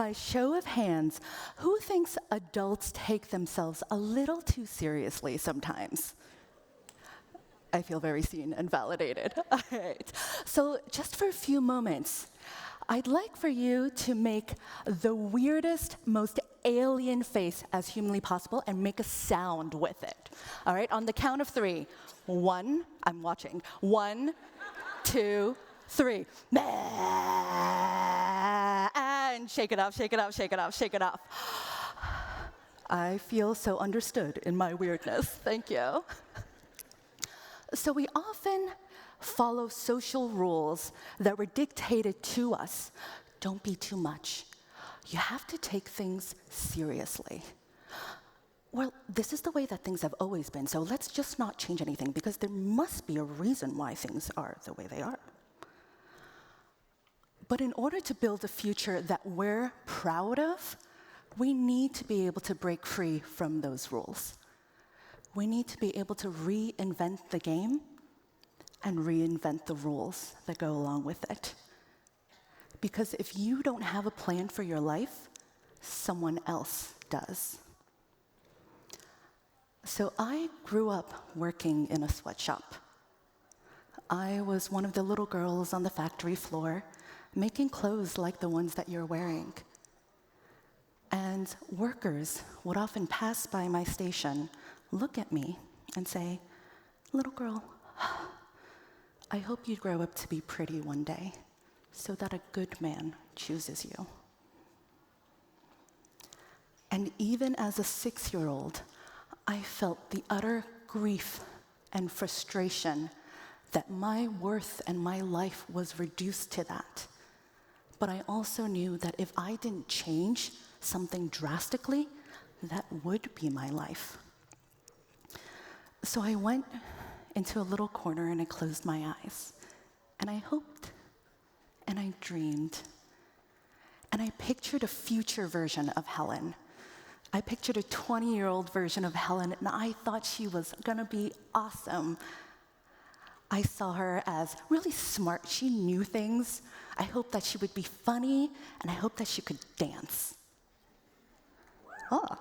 By show of hands, who thinks adults take themselves a little too seriously sometimes? I feel very seen and validated. All right. So just for a few moments, I'd like for you to make the weirdest, most alien face as humanly possible and make a sound with it. All right, on the count of 3. 1, I'm watching. 1, 2, 3. And shake it off, shake it off, shake it off, shake it off. I feel so understood in my weirdness. Thank you. So we often follow social rules that were dictated to us. Don't be too much. You have to take things seriously. Well, this is the way that things have always been, so let's just not change anything because there must be a reason why things are the way they are. But in order to build a future that we're proud of, we need to be able to break free from those rules. We need to be able to reinvent the game and reinvent the rules that go along with it. Because if you don't have a plan for your life, someone else does. So I grew up working in a sweatshop. I was one of the little girls on the factory floor, making clothes like the ones that you're wearing. And workers would often pass by my station, look at me, and say, "Little girl, I hope you grow up to be pretty one day, so that a good man chooses you." And even as a 6-year-old, I felt the utter grief and frustration that my worth and my life was reduced to that. But I also knew that if I didn't change something drastically, that would be my life. So I went into a little corner and I closed my eyes. And I hoped, and I dreamed, and I pictured a future version of Helen. I pictured a 20-year-old version of Helen, and I thought she was gonna be awesome. I saw her as really smart. She knew things. I hoped that she would be funny, and I hoped that she could dance. Oh.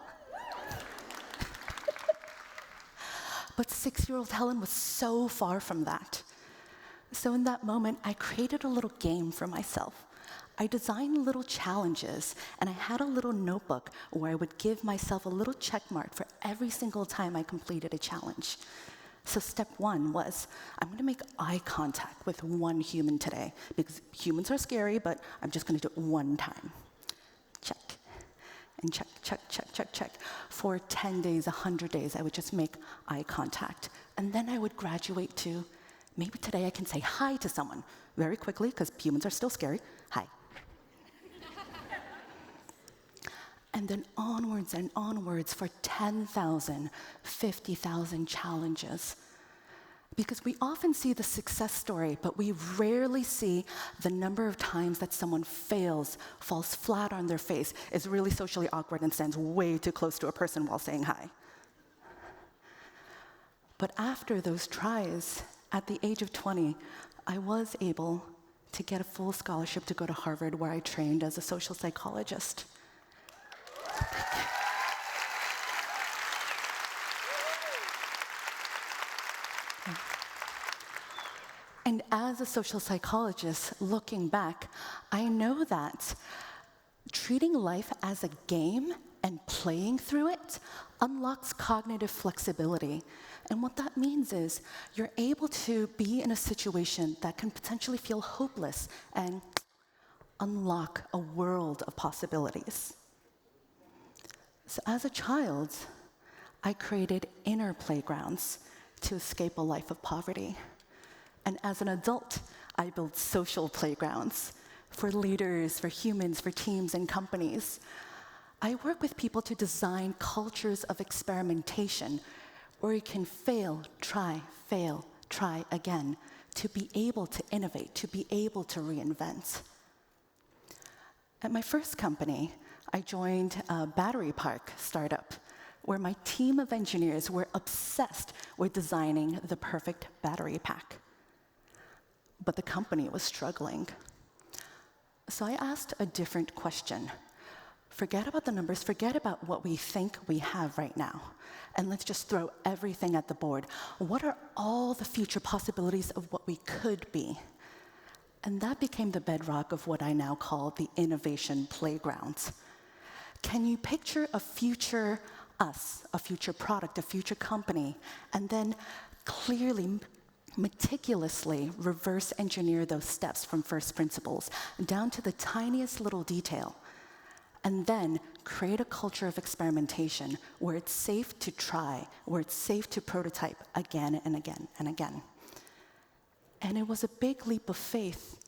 But 6-year-old Helen was so far from that. So in that moment, I created a little game for myself. I designed little challenges, and I had a little notebook where I would give myself a little check mark for every single time I completed a challenge. So step 1 was, I'm gonna make eye contact with one human today, because humans are scary, but I'm just gonna do it one time. Check. And check, check, check, check, check. For 10 days, 100 days, I would just make eye contact. And then I would graduate to, maybe today I can say hi to someone very quickly, because humans are still scary. Hi. And then onwards and onwards for 10,000, 50,000 challenges. Because we often see the success story, but we rarely see the number of times that someone fails, falls flat on their face, is really socially awkward and stands way too close to a person while saying hi. But after those tries, at the age of 20, I was able to get a full scholarship to go to Harvard, where I trained as a social psychologist. And as a social psychologist, looking back, I know that treating life as a game and playing through it unlocks cognitive flexibility. And what that means is you're able to be in a situation that can potentially feel hopeless and unlock a world of possibilities. So as a child, I created inner playgrounds to escape a life of poverty. And as an adult, I built social playgrounds for leaders, for humans, for teams and companies. I work with people to design cultures of experimentation where you can fail, try again, to be able to innovate, to be able to reinvent. At my first company, I joined a battery park startup where my team of engineers were obsessed with designing the perfect battery pack. But the company was struggling. So I asked a different question. Forget about the numbers, forget about what we think we have right now, and let's just throw everything at the board. What are all the future possibilities of what we could be? And that became the bedrock of what I now call the innovation playground. Can you picture a future us, a future product, a future company, and then clearly, meticulously reverse engineer those steps from first principles down to the tiniest little detail, and then create a culture of experimentation where it's safe to try, where it's safe to prototype again and again and again. And it was a big leap of faith,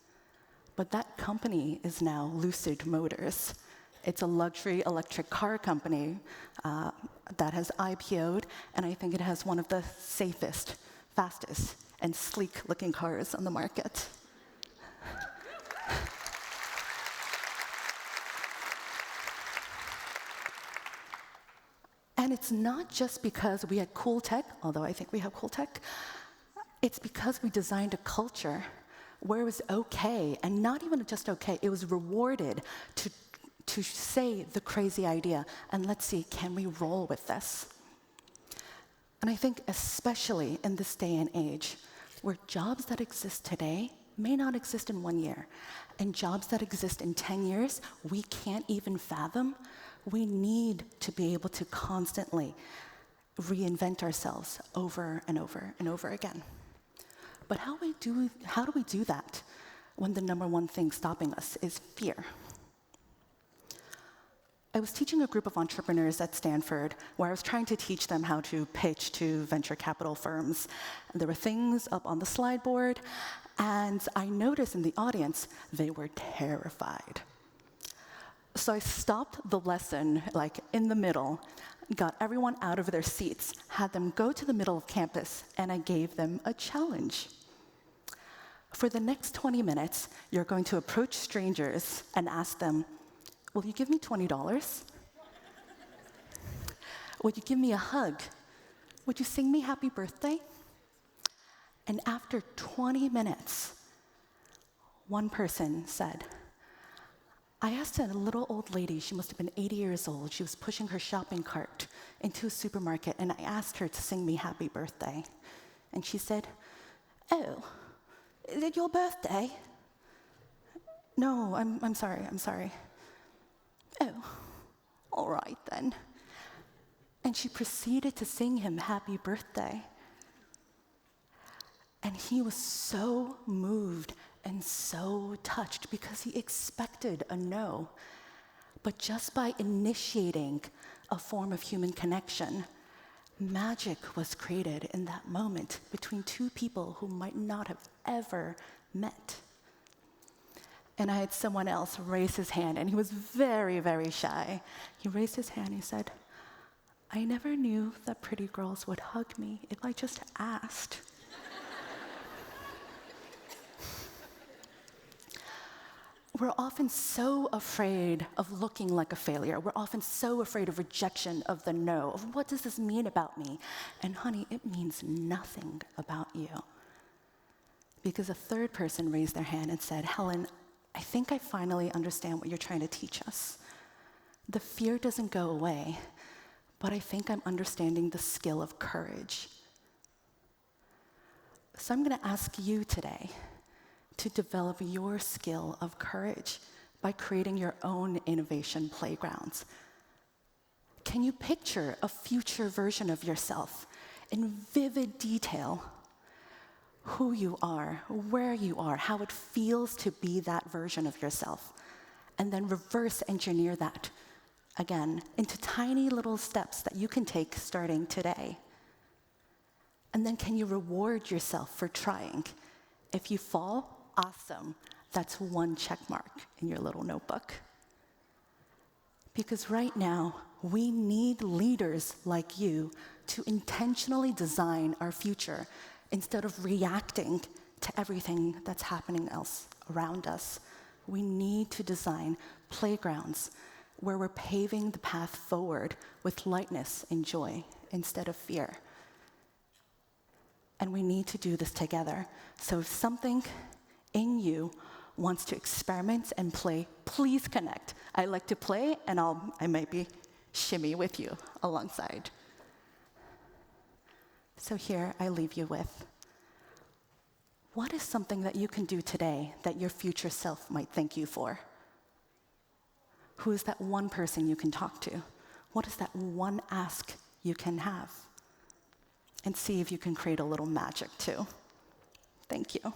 but that company is now Lucid Motors. It's a luxury electric car company that has IPO'd, and I think it has one of the safest, fastest, and sleek-looking cars on the market. And it's not just because we had cool tech, although I think we have cool tech. It's because we designed a culture where it was okay, and not even just okay, it was rewarded to say the crazy idea, and let's see, can we roll with this? And I think especially in this day and age, where jobs that exist today may not exist in 1 year, and jobs that exist in 10 years, we can't even fathom, we need to be able to constantly reinvent ourselves over and over and over again. But how do we do that when the number one thing stopping us is fear? I was teaching a group of entrepreneurs at Stanford where I was trying to teach them how to pitch to venture capital firms. And there were things up on the slide board, and I noticed in the audience they were terrified. So I stopped the lesson, like in the middle, got everyone out of their seats, had them go to the middle of campus, and I gave them a challenge. For the next 20 minutes, you're going to approach strangers and ask them, will you give me $20? Would you give me a hug? Would you sing me happy birthday? And after 20 minutes, one person said, I asked a little old lady, she must have been 80 years old, she was pushing her shopping cart into a supermarket, and I asked her to sing me happy birthday. And she said, oh, is it your birthday? No, I'm sorry. Oh, all right then. And she proceeded to sing him happy birthday. And he was so moved and so touched because he expected a no. But just by initiating a form of human connection, magic was created in that moment between two people who might not have ever met. And I had someone else raise his hand, and he was very, very shy. He raised his hand, he said, I never knew that pretty girls would hug me if I just asked. We're often so afraid of looking like a failure. We're often so afraid of rejection, of the no, of what does this mean about me? And honey, it means nothing about you. Because a third person raised their hand and said, Helen, I think I finally understand what you're trying to teach us. The fear doesn't go away, but I think I'm understanding the skill of courage. So I'm going to ask you today to develop your skill of courage by creating your own innovation playgrounds. Can you picture a future version of yourself in vivid detail? Who you are, where you are, how it feels to be that version of yourself, and then reverse engineer that, again, into tiny little steps that you can take starting today. And then can you reward yourself for trying? If you fall, awesome. That's one check mark in your little notebook. Because right now, we need leaders like you to intentionally design our future instead of reacting to everything that's happening else around us. We need to design playgrounds where we're paving the path forward with lightness and joy instead of fear. And we need to do this together. So if something in you wants to experiment and play, please connect. I like to play, and I might be shimmy with you alongside. So here I leave you with, what is something that you can do today that your future self might thank you for? Who is that one person you can talk to? What is that one ask you can have? And see if you can create a little magic too. Thank you.